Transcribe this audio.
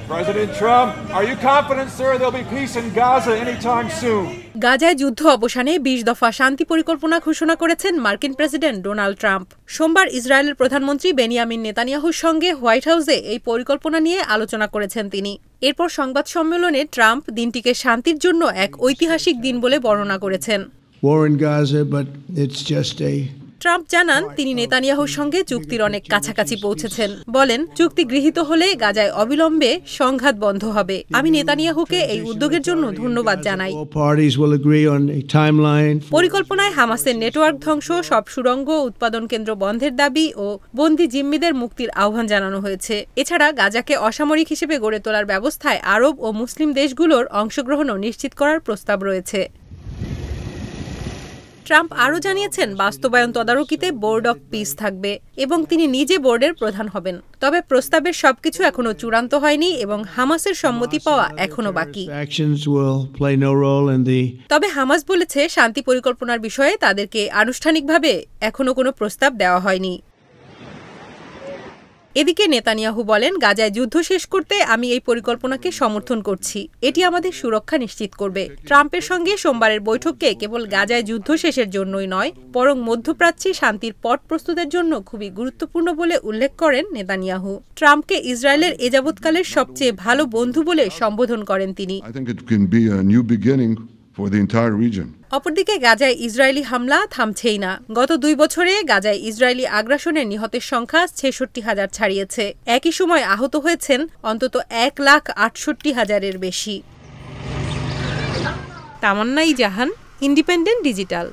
President Trump, are you confident, sir, there'll be peace in Gaza anytime soon? গাজায় যুদ্ধ অবসানে ২০ দফা শান্তি পরিকল্পনা ঘোষণা করেছেন মার্কিন প্রেসিডেন্ট ডোনাল্ড ট্রাম্প। সোমবার ইসরায়েলের প্রধানমন্ত্রী বেনিয়ামিন নেতানিয়াহুর সঙ্গে হোয়াইট হাউসে এই পরিকল্পনা নিয়ে আলোচনা করেছেন তিনি। এরপর সংবাদ সম্মেলনে ট্রাম্প দিনটিকে শান্তির জন্য এক ঐতিহাসিক দিন বলে বর্ণনা করেছেন। ট্রাম্প জানান তিনি নেতানিয়াহুর সঙ্গে চুক্তির অনেক কাছাকাছি পৌঁছেছেন। বলেন, চুক্তি গৃহীত হলে গাজায় অবিলম্বে সংঘাত বন্ধ হবে। আমি নেতানিয়াহুকে এই উদ্যোগের জন্য ধন্যবাদ জানাই। পরিকল্পনায় হামাসের নেটওয়ার্ক ধ্বংস, সব সুড়ঙ্গ উৎপাদন কেন্দ্র বন্ধের দাবি ও বন্দী জিম্মিদের মুক্তির আহ্বান জানানো হয়েছে। এছাড়া গাজাকে অসামরিক হিসেবে গড়ে তোলার ব্যবস্থায় আরব ও মুসলিম দেশগুলোর অংশগ্রহণও নিশ্চিত করার প্রস্তাব রয়েছে। ট্রাম্প আরও জানিয়েছেন বাস্তবায়ন তদারকিতে বোর্ড অব পিস থাকবে এবং তিনি নিজে বোর্ডের প্রধান হবেন। তবে প্রস্তাবের সবকিছু এখনো চূড়ান্ত হয়নি এবং হামাসের সম্মতি পাওয়া এখনো বাকি। তবে হামাস বলেছে শান্তি পরিকল্পনার বিষয়ে তাদেরকে আনুষ্ঠানিকভাবে এখনো কোনো প্রস্তাব দেওয়া হয়নি। এদিকে নেতানিয়াহু বলেন, গাজায় যুদ্ধ শেষ করতে আমি এই পরিকল্পনাকে সমর্থন করছি। এটি আমাদের সুরক্ষা নিশ্চিত করবে। ট্রাম্পের সঙ্গে সোমবারের বৈঠককে কেবল গাজায় যুদ্ধ শেষের জন্যই নয়, বরং মধ্যপ্রাচ্যে শান্তির পথ প্রস্তুতের জন্য খুবই গুরুত্বপূর্ণ বলে উল্লেখ করেন নেতানিয়াহু। ট্রাম্পকে ইসরায়েলের এযাবৎকালের সবচেয়ে ভালো বন্ধু বলে সম্বোধন করেন তিনি। অপরদিকে গাজায় ইসরায়েলি হামলা থামছেই না। গত ২ বছরে গাজায় ইসরায়েলি আগ্রাসনের নিহতের সংখ্যা ৬৬,০০০ ছাড়িয়েছে। একই সময় আহত হয়েছেন অন্তত ১,৬৮,০০০-এর বেশি। তামান্না জাহান, ইন্ডিপেন্ডেন্ট ডিজিটাল।